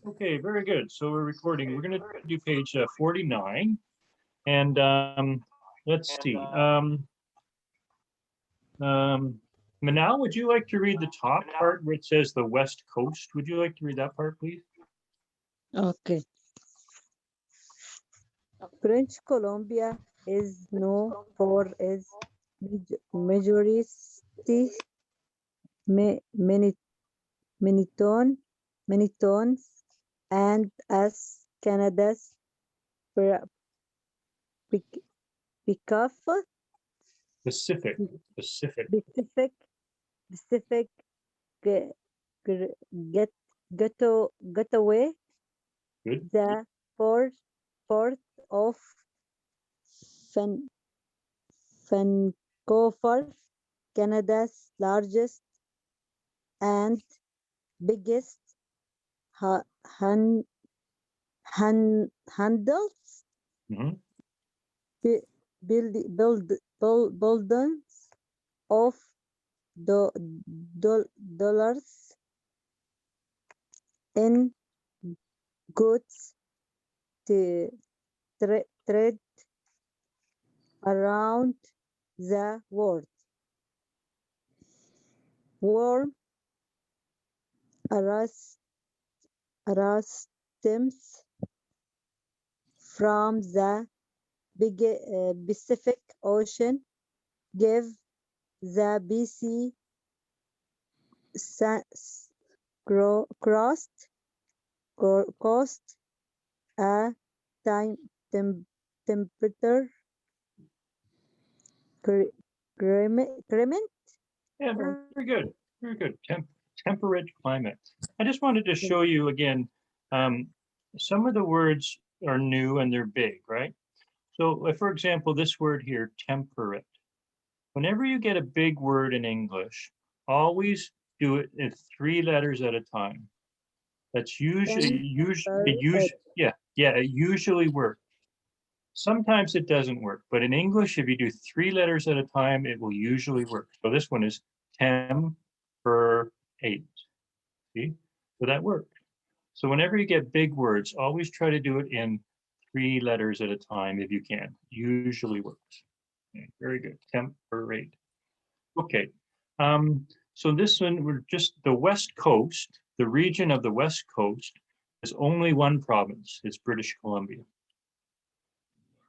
Okay, very good. So we're recording. We're going to do page 49. And let's see. Manal, would you like to read the top part where it says the West Coast? Would you like to read that part, please? Okay. French Columbia is known for its majority many tones and as Canada's per- pic- pickup Pacific. Pacific. Pacific Pacific ge- get getaway Good. the port of Van, Vancouver, Canada's largest and biggest ha- han, handles Mhm. buildings of do, dollars in goods to trade around the world. Warm stems from the Pacific Ocean give the BC coast a time temperature climate. Yeah, very good. Very good. Temperate climate. I just wanted to show you again, um, some of the words are new and they're big, right? So, for example, this word here, temperate. Whenever you get a big word in English, always do it in 3 letters at a time. That's it usually works. Sometimes it doesn't work, but in English, if you do 3 letters at a time, it will usually work. So this one is temperate. See? So that worked. So whenever you get big words, always try to do it in 3 letters at a time if you can. Usually works. Okay, very good. Temperate. Okay. So this one, we're just the West Coast, the region of the West Coast is only one province. It's British Columbia.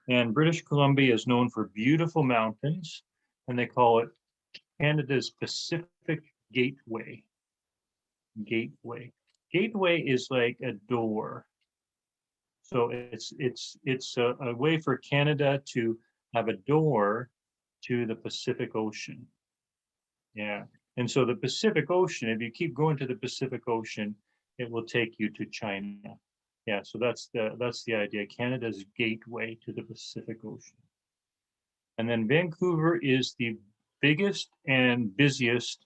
And British Columbia is known for beautiful mountains, and they call it Canada's Pacific Gateway. Gateway. Gateway is like a door. So it's a way for Canada to have a door to the Pacific Ocean. Yeah. And so the Pacific Ocean, if you keep going to the Pacific Ocean, it will take you to China. Yeah, so that's the idea. Canada's gateway to the Pacific Ocean. And then Vancouver is the biggest and busiest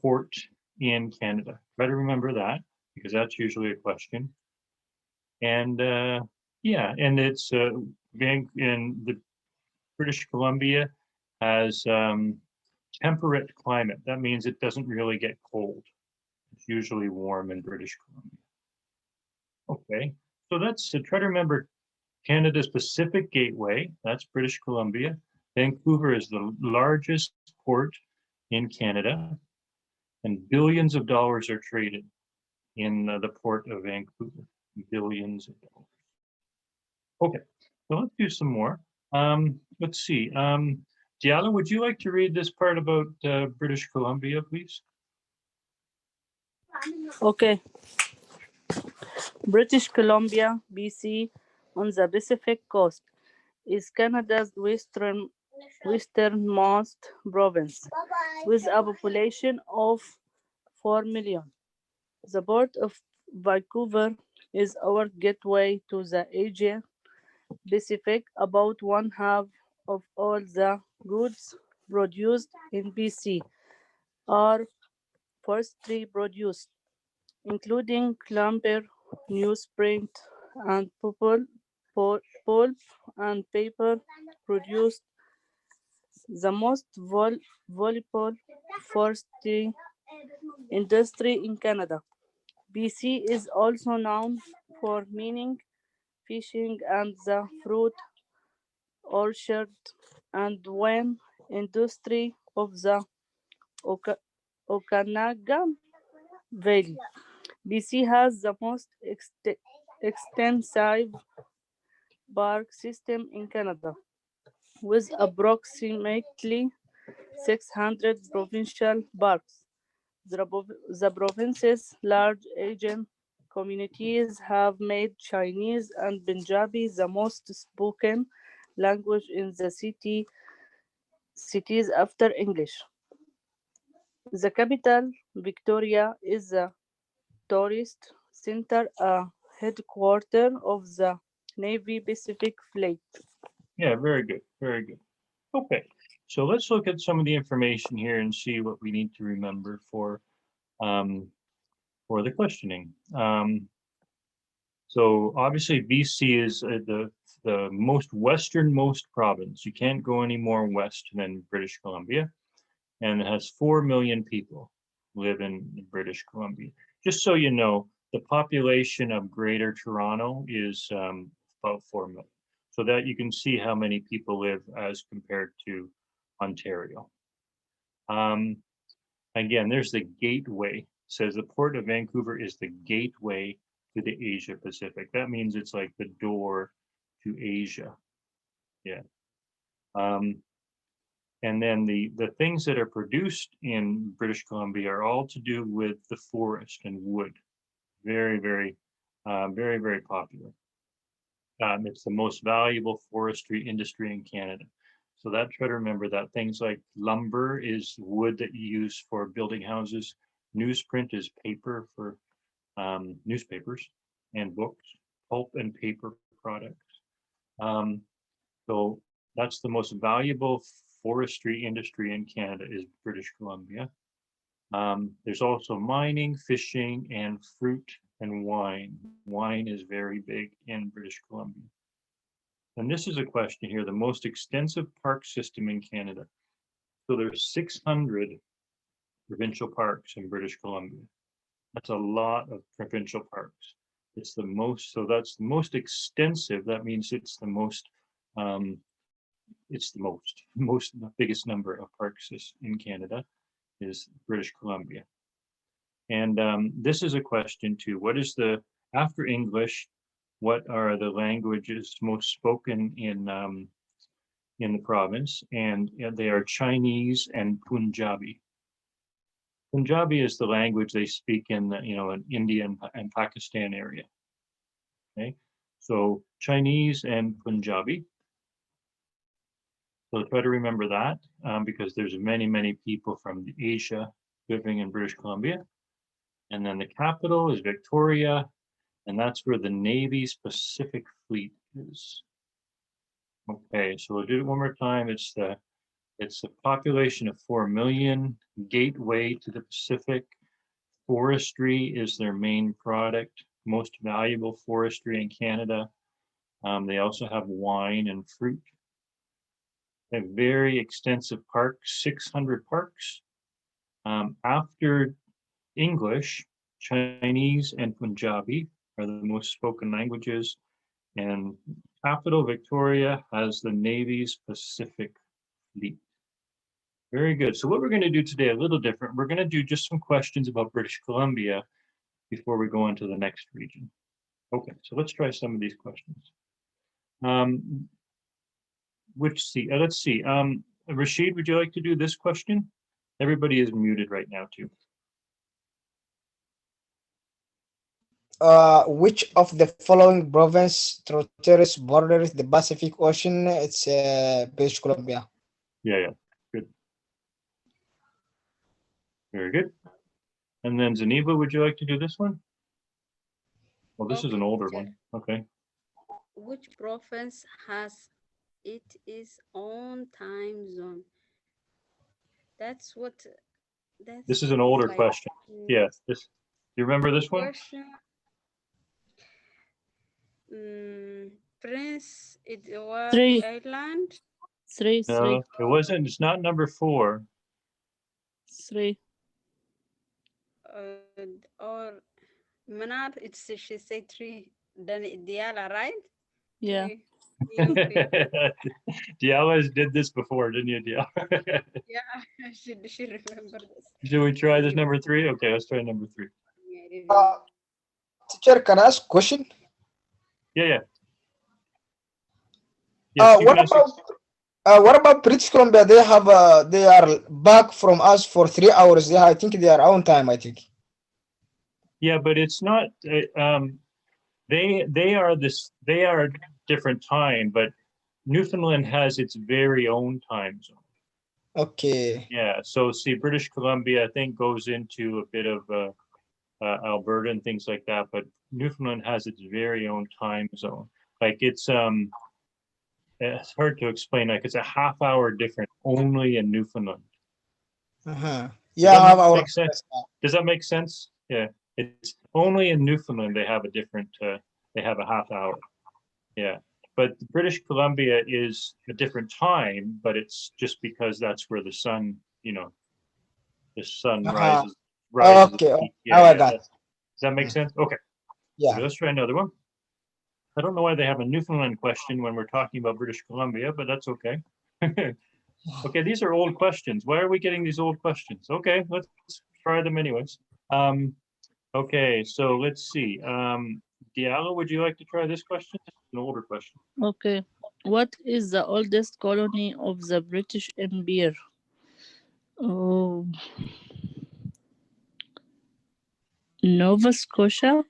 port in Canada. Try to remember that because that's usually a question. And yeah, and it's in the British Columbia has temperate climate. That means it doesn't really get cold. It's usually warm in British Columbia. Okay, so that's try to remember Canada's Pacific Gateway. That's British Columbia. Vancouver is the largest port in Canada, and billions of dollars are traded in the port of Vancouver. Billions of dollars. Okay, so let's do some more. Let's see. Diallo, would you like to read this part about British Columbia, please? Okay. British Columbia, BC, on the Pacific coast, is Canada's westernmost province, with a population of 4 million. The port of Vancouver is our gateway to the Asia Pacific. About one half of all the goods produced in BC are forestry produced, including lumber, newsprint, and pulp and paper produced. The most valuable forestry industry in Canada BC is also known for mining, fishing, and the fruit orchard and wine industry of the Okanagan Valley. BC has the most extensive park system in Canada, with approximately 600 provincial parks. The province's large Asian communities have made Chinese and Punjabi the most spoken language in the cities after English. The capital, Victoria, is a tourist center, a headquarter of the Navy Pacific Fleet. Yeah, very good, very good. Okay, so let's look at some of the information here and see what we need to remember for the questioning. So obviously BC is the most westernmost province. You can't go any more west than British Columbia, and it has 4 million people live in British Columbia. Just so you know, the population of Greater Toronto is about 4 million. So that you can see how many people live as compared to Ontario. Again, there's the gateway. It says the Port of Vancouver is the gateway to the Asia Pacific. That means it's like the door to Asia. Yeah. And then the things that are produced in British Columbia are all to do with the forest and wood. Very, very, very popular. It's the most valuable forestry industry in Canada. So that, try to remember that. Things like lumber is wood that you use for building houses. Newsprint is paper for newspapers and books, pulp and paper products. So that's the most valuable forestry industry in Canada is British Columbia. There's also mining, fishing, and fruit and wine. Wine is very big in British Columbia. And this is a question here, the most extensive park system in Canada. So there's 600 provincial parks in British Columbia. That's a lot of provincial parks. It's the most, so that's the most extensive. That means it's the most, the biggest number of parks in Canada is British Columbia. And this is a question too. What is after English, what are the languages most spoken in the province? And they are Chinese and Punjabi. Punjabi is the language they speak in in India and Pakistan area. Okay, so Chinese and Punjabi. So try to remember that because there's many people from Asia living in British Columbia. And then the capital is Victoria, and that's where the Navy's Pacific Fleet is. Okay, so we'll do it one more time. It's a population of 4 million, gateway to the Pacific. Forestry is their main product, most valuable forestry in Canada. They also have wine and fruit. They have very extensive parks, 600 parks. After English, Chinese and Punjabi are the most spoken languages, and capital Victoria has the Navy's Pacific Fleet. Very good. So what we're going to do today, a little different. We're going to do just some questions about British Columbia before we go on to the next region. Okay, so let's try some of these questions. Let's see. Rashid, would you like to do this question? Everybody is muted right now too. Which of the following province territories borders the Pacific Ocean? It's British Columbia. Yeah, good. Very good. And then Zaniba, would you like to do this one? Well, this is an older one. Okay. Which province has its own time zone? This is an older question. Yes. Do you remember this one? Prince Edward 3. Island. 3. No, it wasn't. It's not number 4. 3. Or Manar, she said three. Then Diala, right? Yeah. Three. Okay. Diala did this before, didn't you, Diala? Yeah, she remembered this. Should we try this number 3? Okay, let's try number 3. Yeah, I didn't. Teacher, can I ask a question? Yeah, yeah. Yes, you can ask. What about British Columbia? They are back from us for 3 hours. Yeah, I think they are on time, I think. Yeah, but it's not. They are this. They are a different time, but Newfoundland has its very own time zone. Okay. Yeah. So see, British Columbia, I think, goes into a bit of Alberta and things like that, but Newfoundland has its very own time zone. Like it's hard to explain. Like it's a half-hour difference only in Newfoundland. Uh-huh. Does Yeah, that I have our make sense? Does that make sense? Yeah. It's only in Newfoundland they have a different. They have a half hour. Yeah. But British Columbia is a different time, but it's just because that's where the sun, the sun Uh-huh. rises. Okay. Yeah, Now I yeah. got it. Does that make sense? Okay. Yeah. Let's try another one. I don't know why they have a Newfoundland question when we're talking about British Columbia, but that's okay. Okay, these are old questions. Why are we getting these old questions? Okay, let's try them anyways. Okay, so let's see. Diallo, would you like to try this question? It's an older question. Okay. What is the oldest colony of the British Empire? Oh, Nova Scotia?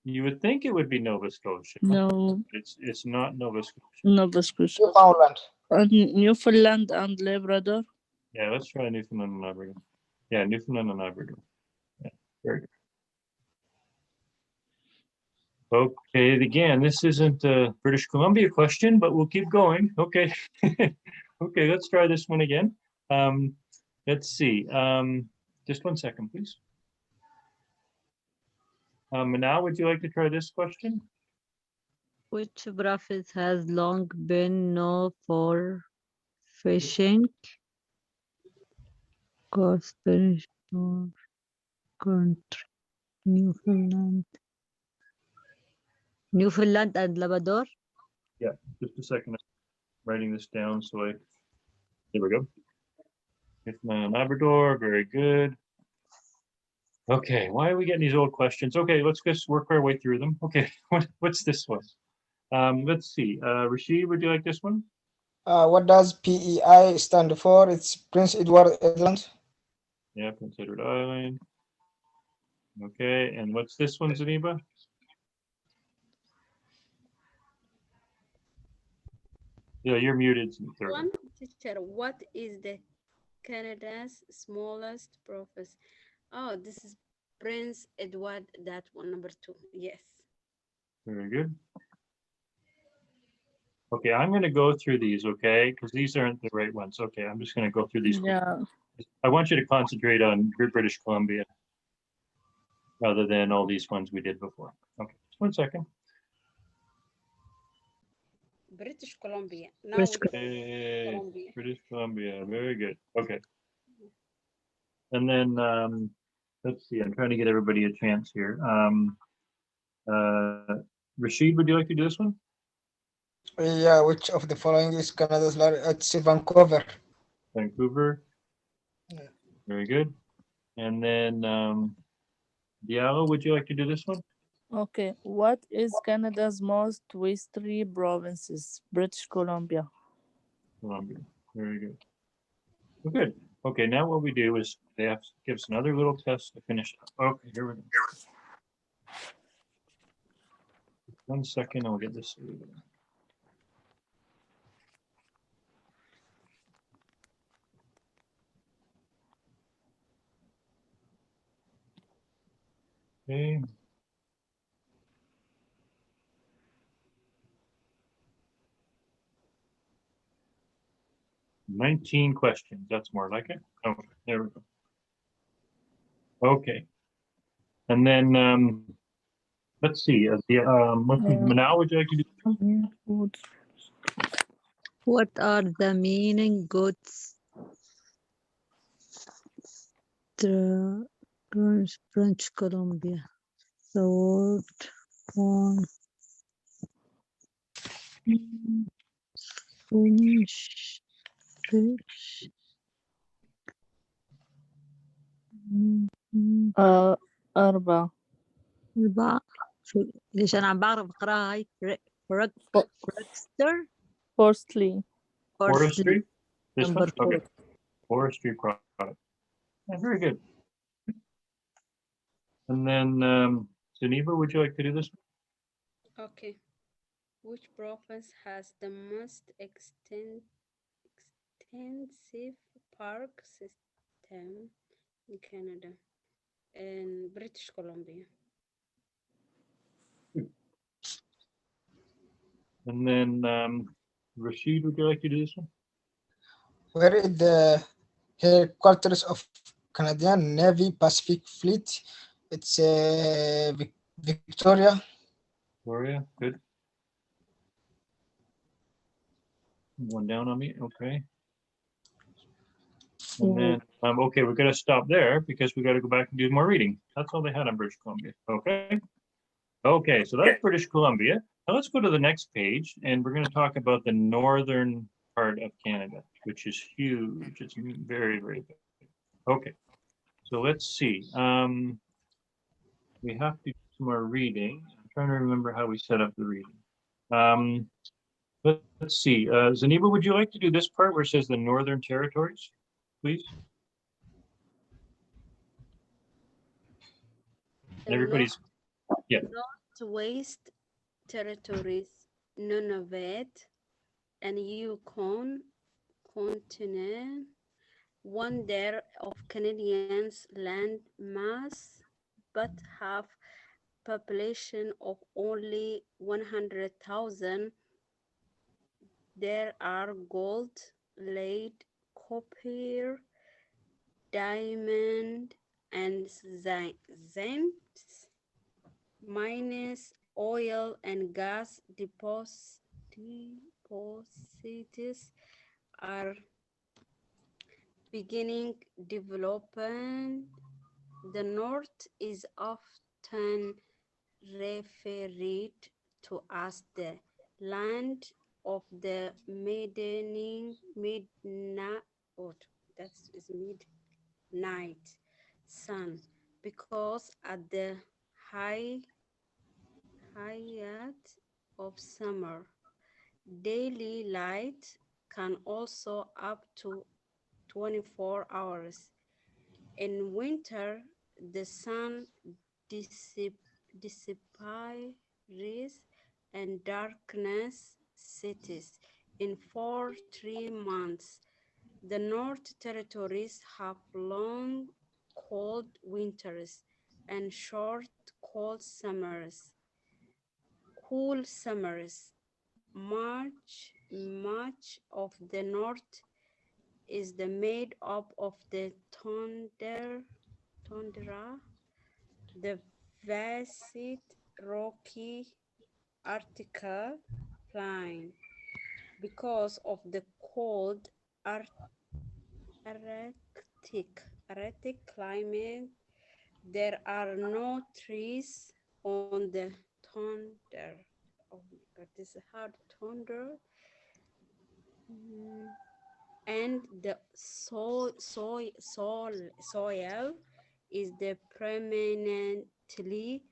You would think it would be Nova Scotia. No, It's not Nova Scotia. Nova Scotia. Newfoundland. Newfoundland and Labrador. Yeah, let's try Newfoundland and Labrador. Yeah, Newfoundland and Labrador. Yeah, very good. Okay, again, this isn't a British Columbia question, but we'll keep going. Okay. Okay, let's try this one again. Let's see. Just 1 second, please. Manal, would you like to try this question? Which province has long been known for fishing? Spanish or country? Newfoundland and Labrador? Yeah, just a second. I'm writing this down so there we go. Newfoundland and Labrador, very good. Okay, why are we getting these old questions? Okay, let's just work our way through them. Okay, what's this one? Let's see. Rashid, would you like this one? What does PEI stand for? It's Prince Edward Island. Yeah, Prince Edward Island. Okay, and what's this one, Zaniba? Yeah, you're muted. Third one. One teacher, what is the Canada's smallest province? Oh, this is Prince Edward, that one, number 2. Yes. Very good. Okay, I'm going to go through these, okay, because these aren't the right ones. Okay, I'm just going to go through these. Yeah. I want you to concentrate on British Columbia rather than all these ones we did before. Okay, just 1 second. British Columbia. Now British with Hey, Columbia. British Columbia, very good. Okay. And then let's see, I'm trying to get everybody a chance here. Rashid, would you like to do this one? Yeah, which of the following is Canada's largest? It's Vancouver. Vancouver. Yeah. Very good. And then Diallo, would you like to do this one? Okay. What is Canada's most westerly provinces? British Columbia. Columbia. Very good. Well, good. Okay, now what we do is they have to give us another little test to finish up. Okay, here we go. 1 second, I'll get this. Okay. "19 questions, that's more like it. Okay, there we go. Okay. And then, let's see, Manal, would you like to do this one? What are the meaning goods? French Columbia. the word one. Finish. Fish. أربعة. ليش أنا عم بعرف أقراها هاي Rexter Firstly. Forestry. This one? number 4. Okay. Forestry product. Yeah, very good. And then, Geneva, would you like to do this? Okay. Which province has the most extensive park system in Canada and British Columbia? And then, Rashid, would you like to do this one? Where is the headquarters of Canadian Navy Pacific Fleet? It's Victoria. Gloria, good. One down on me, okay. And then, okay, we're gonna stop there because we gotta go back and do more reading. That's all they had on British Columbia, okay? Okay, so that's British Columbia. Now let's go to the next page and we're gonna talk about the northern part of Canada, which is huge. It's very, very big. Okay, so let's see. We have to do some more reading. I'm trying to remember how we set up the reading. Let's see. Zaniba, would you like to do this part where it says the Northern Territories, please? The Everybody's, yeah. Northwest Territories, Nunavut, and Yukon continent, one-third of Canadians' land mass, but have population of only 100,000. There are gold, lead, copper, diamond, and zinc mines, oil and gas deposits are beginning development. The North is often referred to as the land of the midnight sun, because at the height of summer, daily light can also up to 24 hours. In winter, the sun disappears and darkness settles in 3 months. The North Territories have long, cold winters and short, cool summers. Much of the North is made up of the tundra, the vast rocky Arctic plain. Because of the cold Arctic climate, there are no trees on the tundra. Oh my God, this is hard. Tundra. And the soil is permanently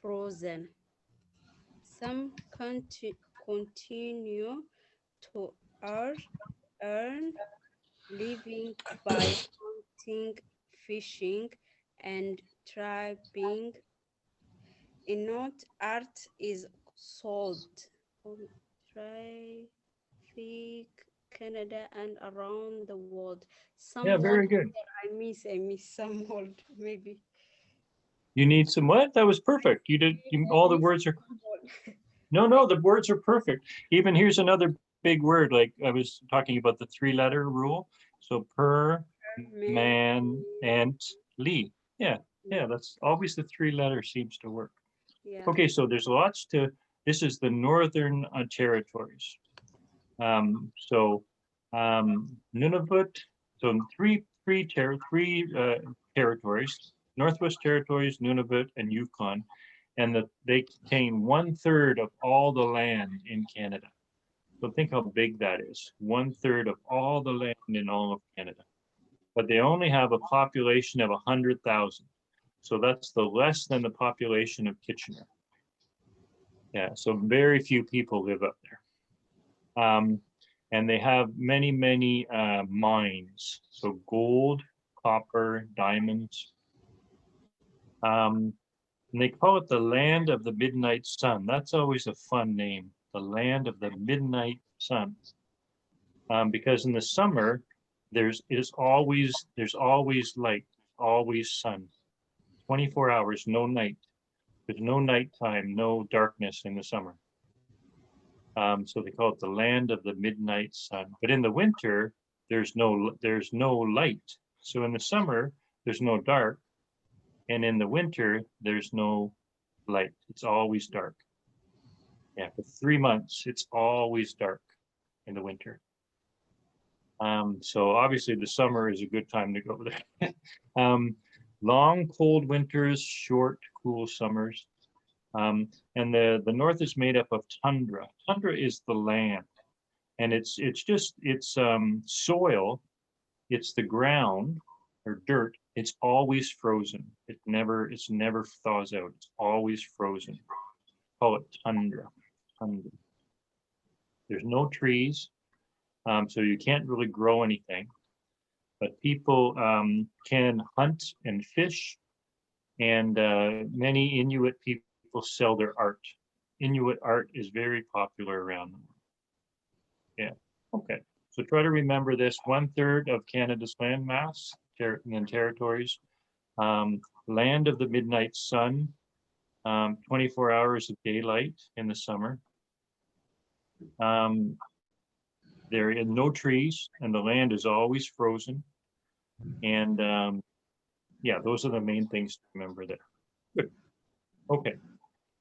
frozen. Some continue to earn living by hunting, fishing, and trapping. In North, art is sold on traffic, Canada, and around the world. Some Yeah, very words good. I miss some word maybe. You need some what? That was perfect. You did, all the words are, no, the words are perfect. Even here's another big word, like I was talking about the 3-letter rule. So per, man, ant, lee. Yeah, that's always the 3 letters seems to work. Yeah. Okay, so there's lots to, this is the Northern Territories. Nunavut, so three territories, Northwest Territories, Nunavut, and Yukon. and they contain 1/3 of all the land in Canada. So think how big that is. 1/3 of all the land in all of Canada. But they only have a population of 100,000. So that's the less than the population of Kitchener. Yeah, so very few people live up there. And they have many, many mines. So gold, copper, diamonds. And they call it the land of the midnight sun. That's always a fun name, the land of the midnight sun. Because in the summer, there's always light, always sun. 24 hours, no night. There's no nighttime, no darkness in the summer. So they call it the land of the midnight sun. But in the winter, there's no light. So in the summer, there's no dark. And in the winter, there's no light. It's always dark. Yeah, for 3 months, it's always dark in the winter. So obviously the summer is a good time to go there. Long, cold winters, short, cool summers. And the north is made up of tundra. Tundra is the land, and it's soil. It's the ground or dirt. It's always frozen. It's never thaws out. It's always frozen. Call it tundra. Tundra. There's no trees, so you can't really grow anything. But people can hunt and fish, and many Inuit people sell their art. Inuit art is very popular around them. Yeah, okay. So try to remember this: 1/3 of Canada's land mass and territories. Land of the midnight sun, 24 hours of daylight in the summer. There are no trees, and the land is always frozen. And yeah, those are the main things to remember there. Good. Okay,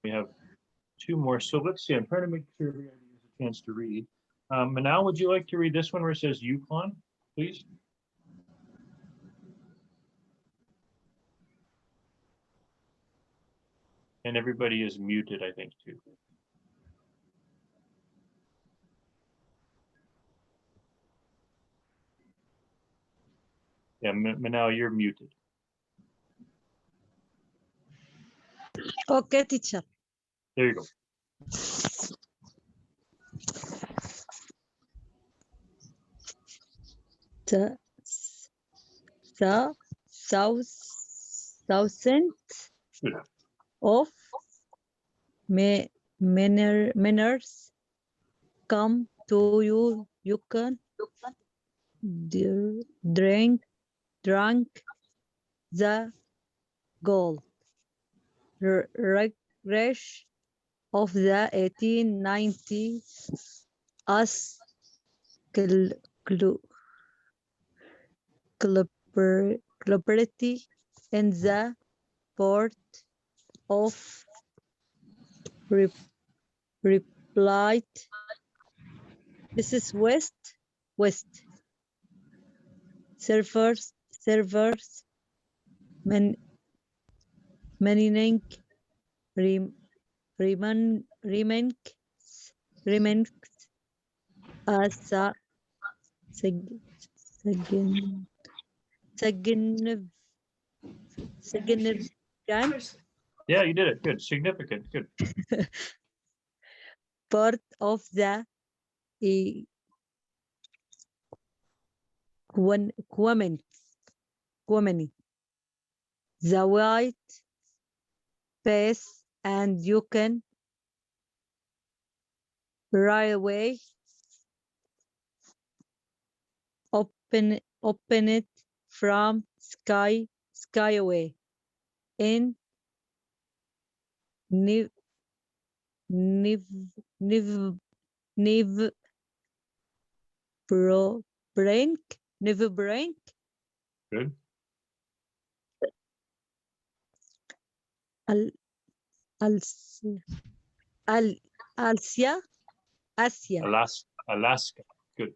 we have 2 more. So let's see, I'm trying to make sure everybody has a chance to read. Manal, would you like to read this one where it says Yukon, please? And everybody is muted, I think, too. Yeah, Manal, you're muted. Okay, teacher. There you go. The thousand Good. of manners come to you. You can drink the gold rush of the 1890s as celebrity in the port of replied. This is west servers meaning remains as a significant Yeah, you did it. Good. Significant. Good. part of the Quamini, the white face and Yukon Railway open it from Skyway in Niv Brink. Good. Asia. Alaska. Good.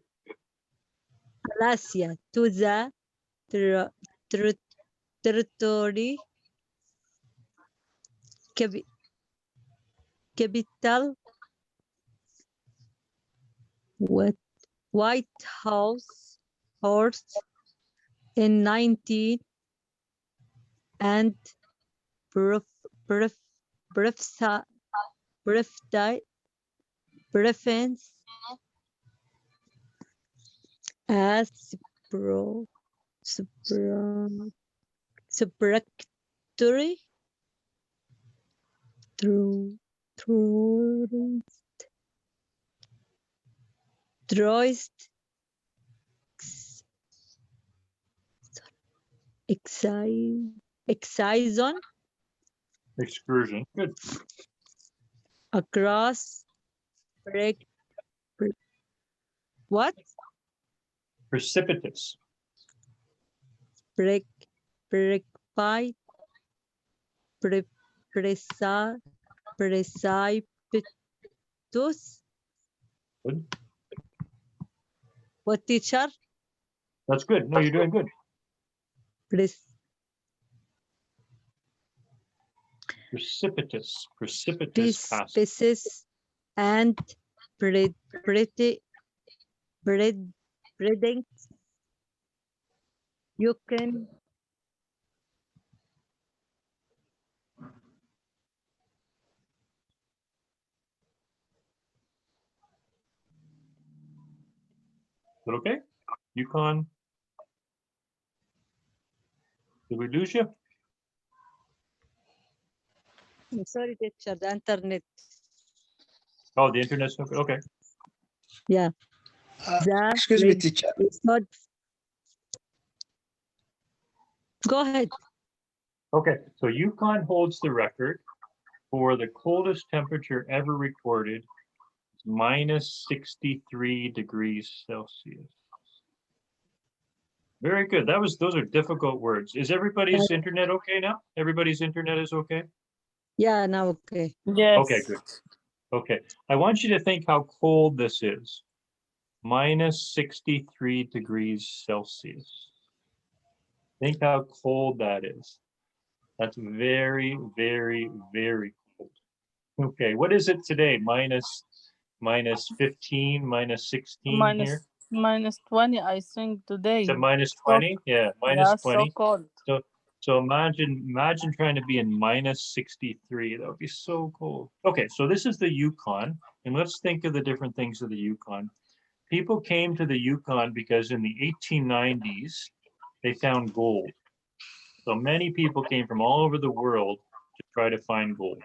Alaska to the territory capital, what White House horse in 19 and pref, pref, prefsa- prefti- preference as superactory through Droist excision Excursion. Good. across what Precipitous. break by precipitous Good. what teacher That's good. No, you're doing good. Precipitous. Precipitous passage. species and breeding you can Is that okay? Yukon. Did we lose you? I'm sorry teacher the internet Oh, the internet's okay. Okay. yeah the Excuse me, teacher. it's not go ahead Okay. So Yukon holds the record for the coldest temperature ever recorded, minus 63 degrees Celsius. Very good. Those are difficult words. Is everybody's internet okay now? Everybody's internet is okay? yeah now okay Yes. Okay, good. Okay. I want you to think how cold this is. Minus 63 degrees Celsius. Think how cold that is. That's very, very, very cold. Okay, what is it today? Minus 15, minus 16 here? Minus 20, I think today. Is it minus 20? Yeah, minus Yeah, 20. so cold. So imagine trying to be in minus 63. That would be so cold. Okay, so this is the Yukon, and let's think of the different things of the Yukon. People came to the Yukon because in the 1890s, they found gold. So many people came from all over the world to try to find gold.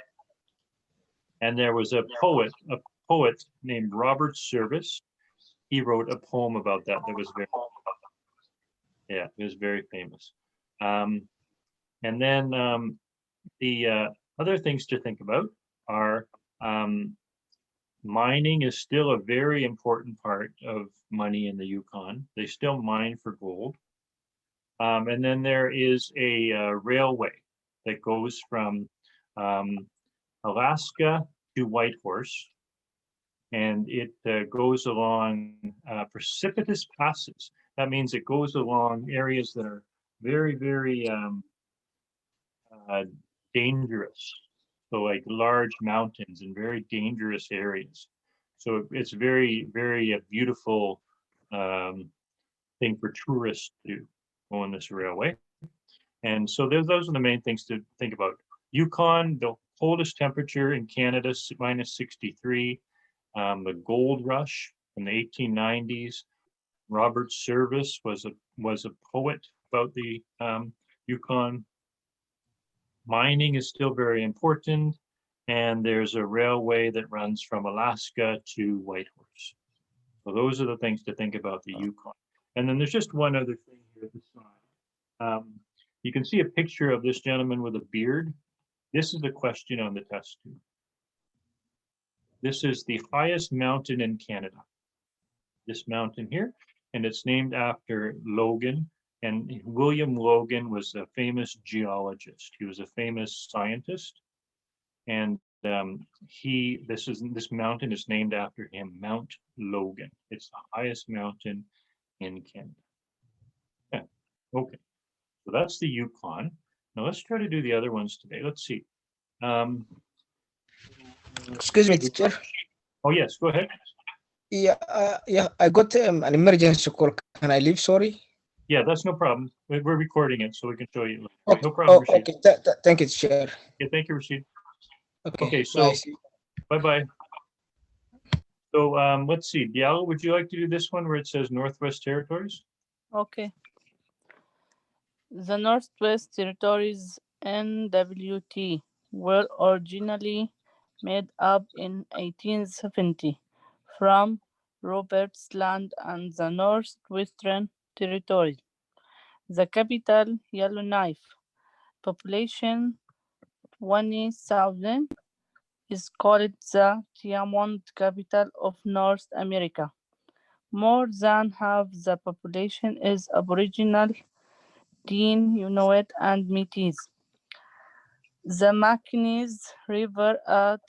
And there was a poet named Robert Service. He wrote a poem about that was very, yeah, it was very famous. And then the other things to think about are mining is still a very important part of money in the Yukon. They still mine for gold. And then there is a railway that goes from Alaska to Whitehorse. And it goes along precipitous passes. That means it goes along areas that are very, very dangerous. So like large mountains and very dangerous areas. So it's very, very beautiful thing for tourists to go on this railway. And so those are the main things to think about. Yukon, the coldest temperature in Canada, minus 63. The gold rush in the 1890s. Robert Service was a poet about the Yukon. Mining is still very important, and there's a railway that runs from Alaska to Whitehorse. So those are the things to think about the Yukon. And then there's just one other thing here at the side. You can see a picture of this gentleman with a beard. This is the question on the test tube. This is the highest mountain in Canada. This mountain here, and it's named after Logan. And William Logan was a famous geologist. He was a famous scientist, and this mountain is named after him, Mount Logan. It's the highest mountain in Canada. Yeah. Okay, so that's the Yukon. Now let's try to do the other ones today. Let's see. Excuse me, Okay, good. teacher. Oh, yes, go ahead. Yeah, I got an emergency call. Can I leave? Sorry. Yeah, that's no problem. We're recording it, so we can show you. Okay. No problem, Oh, Rashid. okay. Thank you, teacher. Okay, thank you, Rashid. Okay. Okay, Bye. so See you. bye-bye. So let's see, Diallo, would you like to do this one where it says Northwest Territories? Okay. The Northwest Territories (NWT) were originally made up in 1870 from Roberts Land and the Northwestern Territory. The capital, Yellowknife, population 20,000, is called the Diamond Capital of North America. More than half the population is Aboriginal, Dene, Inuit, and Métis. The Mackenzie River at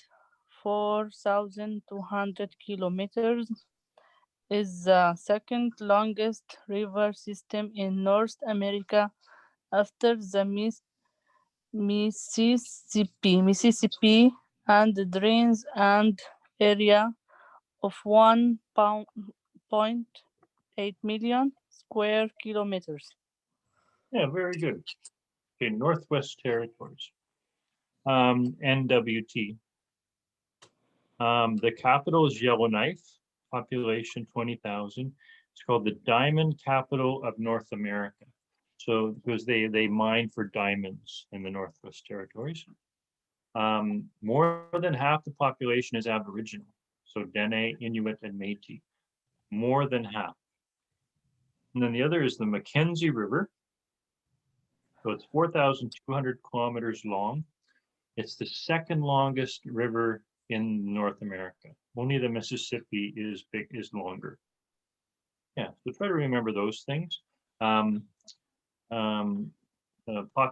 4,200 kilometers is the second longest river system in North America after the Mississippi, and drains an area of 1.8 million square kilometers. Yeah, very good. Okay, Northwest Territories. NWT. The capital is Yellowknife, population 20,000. It's called the Diamond Capital of North America. So because they mine for diamonds in the Northwest Territories. More than half the population is Aboriginal. So Dene, Inuit, and Métis. More than half. And then the other is the Mackenzie River. So it's 4,200 kilometers long. It's the second longest river in North America. Only the Mississippi is longer. Yeah, so try to remember those things.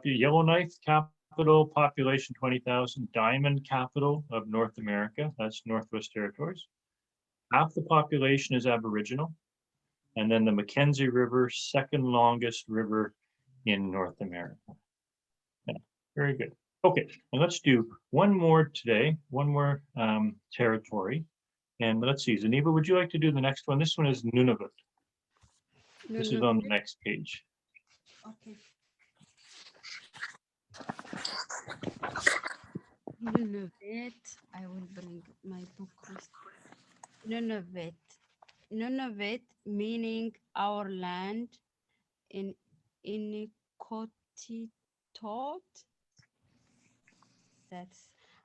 Yellowknife capital, population 20,000. Diamond capital of North America, that's Northwest Territories. Half the population is Aboriginal. And then the Mackenzie River, second longest river in North America. Yeah, very good. Okay, and let's do one more today, one more territory. And let's see, Zaniba, would you like to do the next one? This one is Nunavut. This is on the next page. Okay. Nunavut. I will bring my book with Nunavut. Nunavut meaning our land in Inuktitut. That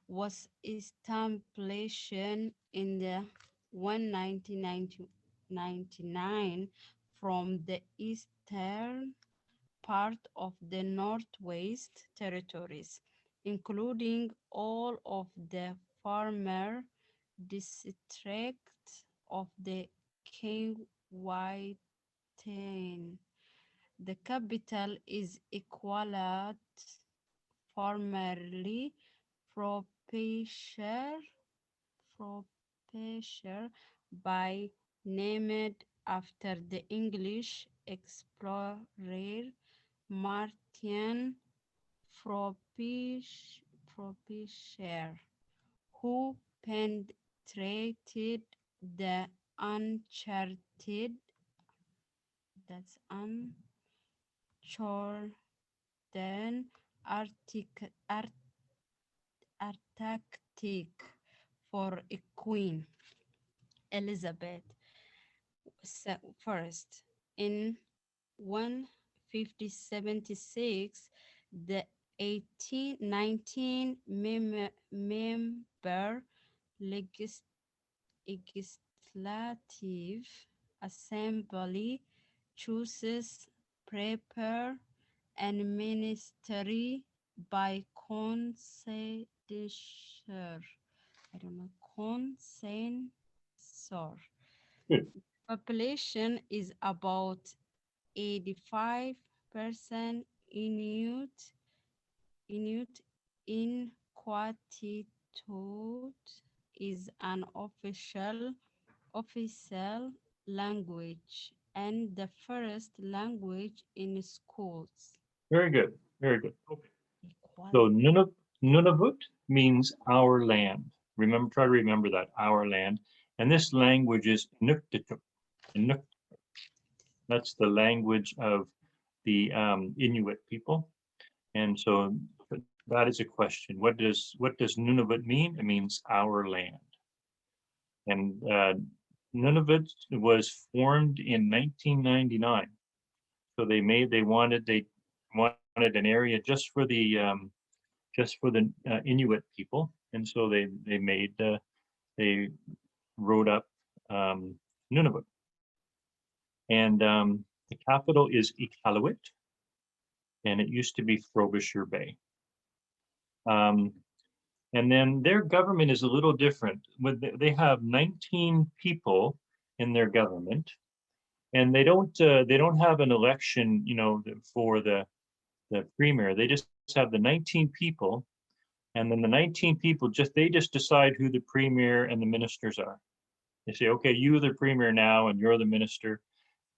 was established in the 1999 from the eastern part of the Northwest Territories, including all of the former districts of the Keewatin. The capital is Iqaluit, formerly Frobisher, by named after the English explorer Martin Frobisher, who penetrated the uncharted, that's uncharted Arctic for a Queen Elizabeth first. In 1576, the 19 member legislative assembly chooses prepare and ministry by consensus. I don't know, consensus. Good. Population is about 85% Inuit. Inuktitut is an official language and the first language in schools. Very good, very good. Okay. So Nunavut means our land. Remember, try to remember that, our land. And this language is Inuktitut. That's the language of the Inuit people. And so that is a question. What does Nunavut mean? It means our land. And Nunavut was formed in 1999. So they wanted an area just for the Inuit people, and so they wrote up Nunavut, and the capital is Iqaluit, and it used to be Frobisher Bay. And then their government is a little different. They have 19 people in their government, and they don't have an election, for the premier. They just have the 19 people, and then the 19 people just decide who the premier and the ministers are. They say, okay, you're the premier now, and you're the minister,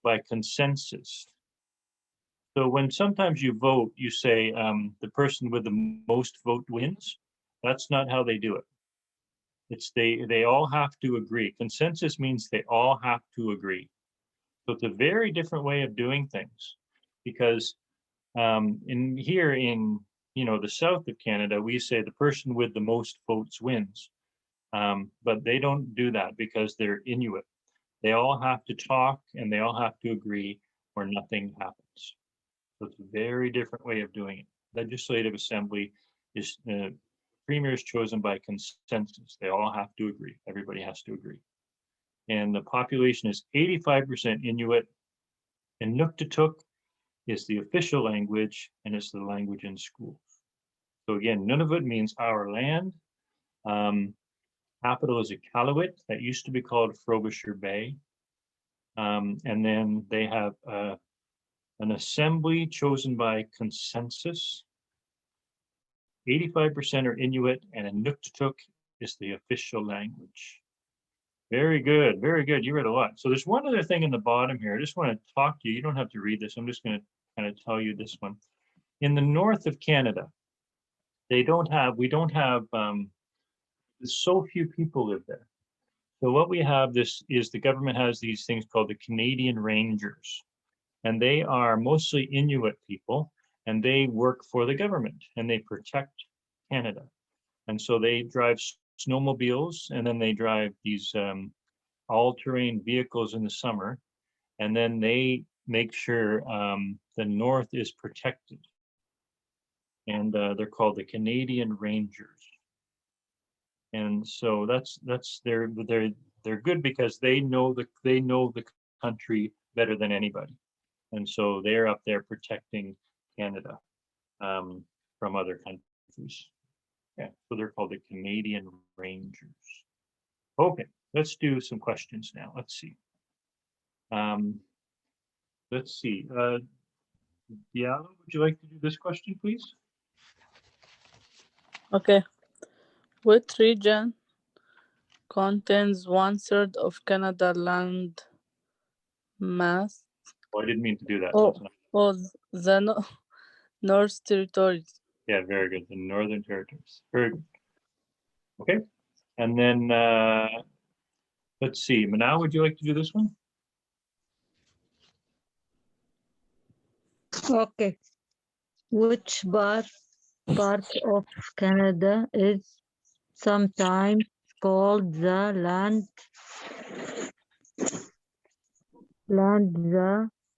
by consensus. So when sometimes you vote, you say the person with the most vote wins. That's not how they do it. It's they all have to agree. Consensus means they all have to agree. So it's a very different way of doing things, because in the south of Canada, we say the person with the most votes wins. But they don't do that because they're Inuit. They all have to talk and they all have to agree, or nothing happens. So it's a very different way of doing it. Legislative assembly is premier is chosen by consensus. They all have to agree. Everybody has to agree. And the population is 85% Inuit. Inuktitut is the official language, and it's the language in schools. So again, Nunavut means our land. Capital is Iqaluit. That used to be called Frobisher Bay. And then they have an assembly chosen by consensus. 85% are Inuit, and Inuktitut is the official language. Very good, very good. You read a lot. So there's one other thing in the bottom here. I just want to talk to you. You don't have to read this. I'm just going to kind of tell you this one. In the north of Canada, we don't have, so few people live there. So what we have is the government has these things called the Canadian Rangers, and they are mostly Inuit people, and they work for the government and they protect Canada. And so they drive snowmobiles, and then they drive these all-terrain vehicles in the summer, and then they make sure the north is protected. And they're called the Canadian Rangers. And so they're good because they know the country better than anybody, and so they're up there protecting Canada from other countries. Yeah, so they're called the Canadian Rangers. Okay, let's do some questions now. Let's see. Diallo, would you like to do this question, please? Okay. What region contains 1/3 of Canada land mass? Oh, I didn't mean to do that. Oh, That's not- the North Territories. Yeah, very good. The Northern Territories. Very good. Okay, and then let's see. Manal, would you like to do this one? Okay. Which part of Canada is sometimes called the land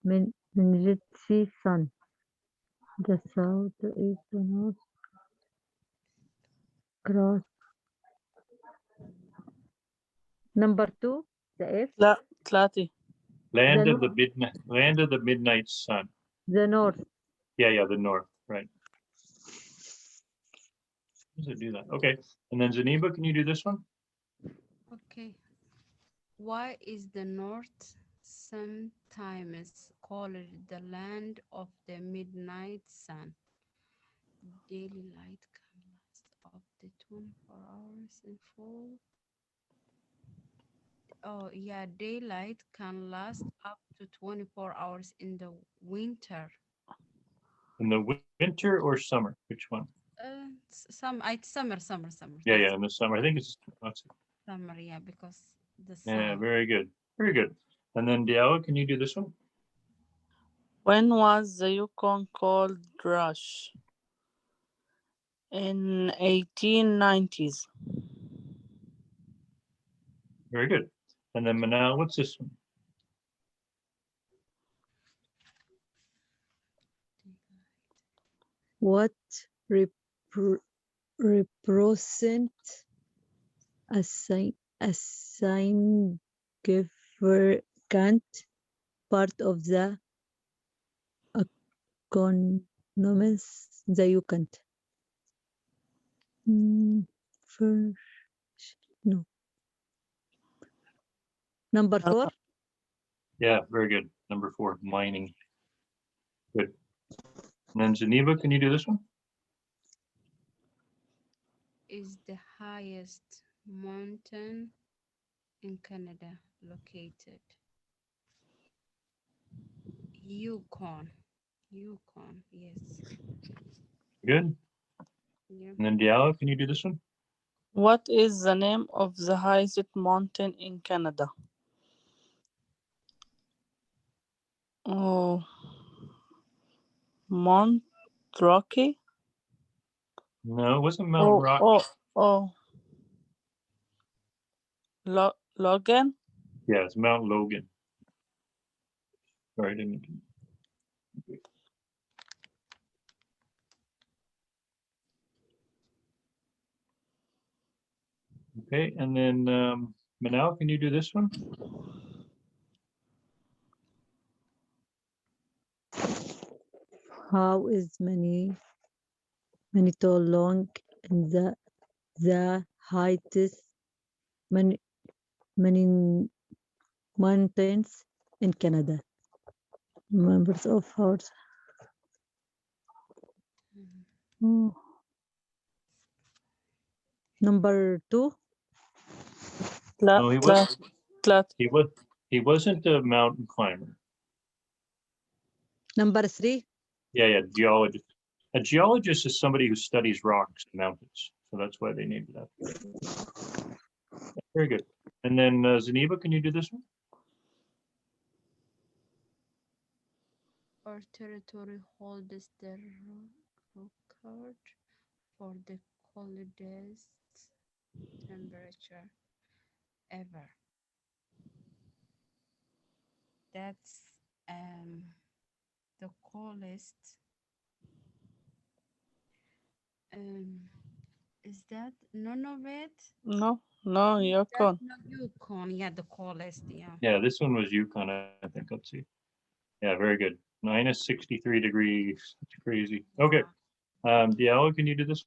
the Meiji Sun? The south, the east, the north, cross. Number 2, the F, Tlati. Land The of the midnight sun. the north. Yeah, the north, right. How does it do that? Okay, and then Zaniba, can you do this one? Okay. Why is the north sometimes called the land of the midnight sun? Daily light can last up to 24 hours in fall. Oh, yeah, daylight can last up to 24 hours in the winter. In the winter or summer? Which one? Summer. Yeah, that's yeah, in the summer. I think it's, that's it. Summer, yeah, because the Yeah, sun. very good. Very good. And then Diallo, can you do this one? When was the Yukon called Rush? In 1890s. Very good. And then Manal, what's this one? What represent a significant part of the economies the Yukon? For no. Number 4. Yeah, very good. Number 4, mining. Good. And then Geneva, can you do this one? Is the highest mountain in Canada located? Yukon, yes. Good. Yeah. And then Diallo, can you do this one? What is the name of the highest mountain in Canada? Oh, Mount Rocky? No, it wasn't Mount Rock. Oh. Logan? Yeah, it's Mount Logan. Sorry, I didn't. Okay, and then Manal, can you do this one? How is Manitou long and the highest many mountains in Canada? Members of Horse. Oh. Number 2. No, he wasn't a mountain climber. Number 3. Yeah, geologist. A geologist is somebody who studies rocks and mountains. So that's why they named it that. Very good. And then Zaniba, can you do this one? Our territory holds the record for the coldest temperature ever. That's the coldest. Is that Nunavut? No, That's Yukon. not Yukon. Yeah, the coldest. Yeah. Yeah, this one was Yukon, I think. Let's see. Yeah, very good. Minus 63 degrees. That's crazy. Okay. Diallo, can you do this?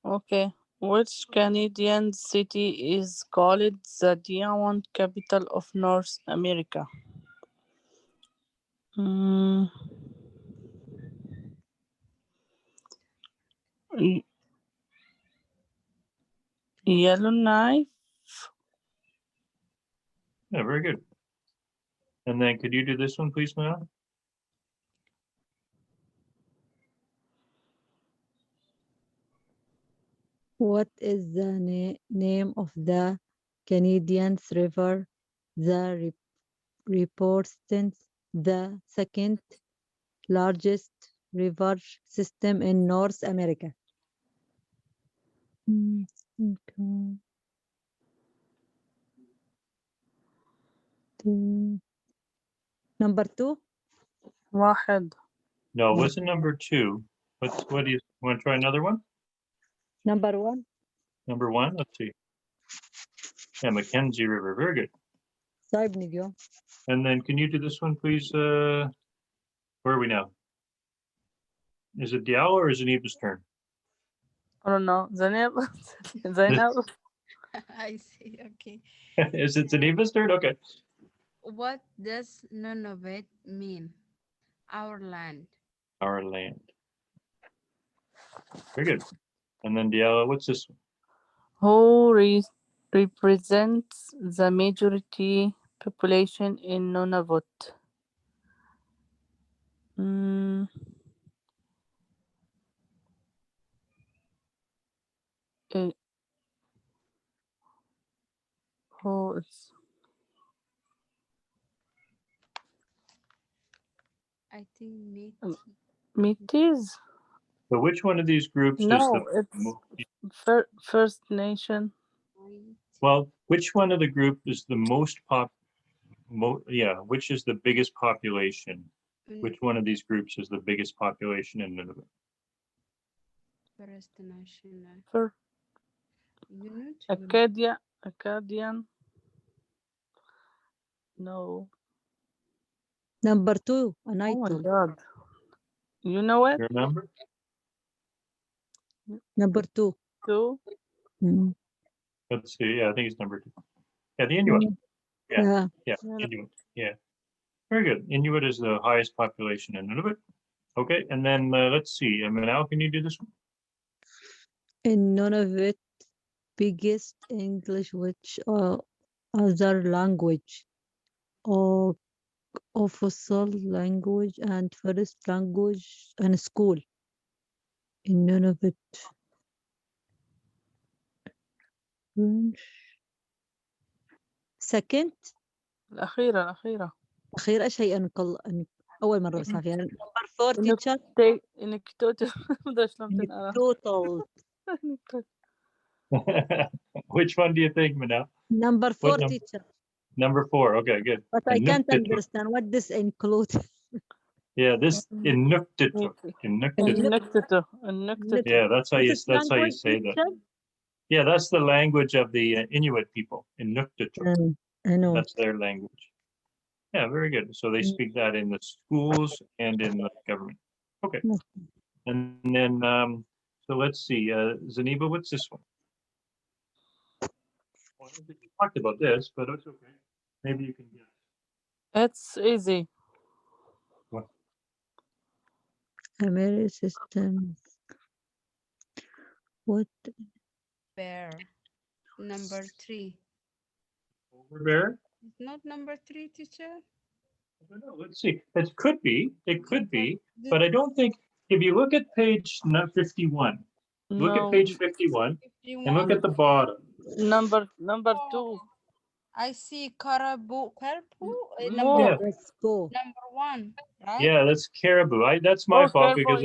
Okay. Which Canadian city is called the Diamond Capital of North America? Y- Yellowknife? Yeah, very good. And then could you do this one, please, Manal? What is the name of the Canadian river that represents the second largest river system in North America? Okay. Number 2. واحد. No, it wasn't number 2. What do you want to try another one? Number 1. Number 1, let's see. Yeah, Mackenzie River. Very good. طيب نيجي. And then can you do this one, please? Where are we now? Is it Diallo or is it Eva's turn? I don't know. Zainab? I see. Okay. Is it Zaniba's turn? Okay. What does Nunavut mean? Our land. Our land. Very good. And then Diallo, what's this one? Who represents the majority population in Nunavut? Oh, it's I think Métis. So which one of these groups is the No, it's First Nation. well, which one of the group is the most which is the biggest population? Which one of these groups is the biggest population in Nunavut? First National. First Unit. Acadian. No. Number 2, Oh my Anaitol. God. You know it? You remember? Number 2. Too? Mm. Let's see. Yeah, I think it's number 2. Yeah, the Inuit. Yeah. Yeah. Yeah, Yeah. Inuit. Yeah. Very good. Inuit is the highest population in Nunavut. Okay, and then let's see. Manal, can you do this one? In Nunavut, biggest English, which other language, or official language and first language and school in Nunavut. French. Second الأخيرة. أخيرا شيئا أول مرة بسمع فيها. Number 4 teacher Inuktitut. ده شلون تنقرا؟ total. Which one do you think, Manal? Number 4 number? teacher. Number 4. Okay, good. But I can't Inuktitut. understand what this include. Yeah, this Inuktitut. Inuktitut. Inuktitut. Yeah, that's how you language, say that. teacher? Yeah, that's the language of the Inuit people. Inuktitut. I know. That's their language. Yeah, very good. So they speak that in the schools and in the government. Okay. And then, so let's see, Zaniba, what's this one? Well, I don't think we talked about this, but it's okay. Maybe you can guess. It's easy. What? American system. What? Bear. Number 3. Over there? It's not number 3, teacher. I don't know. Let's see. It could be, but I don't think, if you look at page 51, look at No. page 51 and look at the bottom. Number 2. I see caribou. Mo. Yeah. Let's go. Number 1, right? Yeah, that's caribou. That's my fault Caribou, because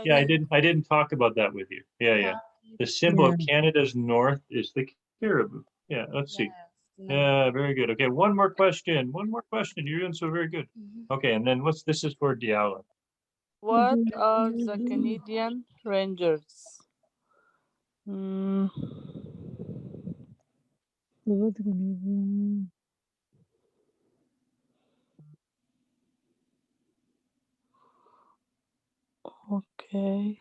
yeah, I didn't talk about that with you. Yeah. The symbol of Canada's north is the caribou. Yeah, let's see. Yeah, very good. Okay, one more question. You're doing so very good. Okay, and then this is for Diala. What are the Canadian Rangers? Okay.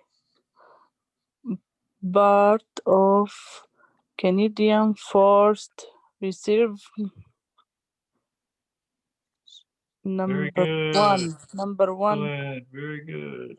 Part of Canadian Forest Reserve. Very Number good. 1. Number 1. Excellent. Very good.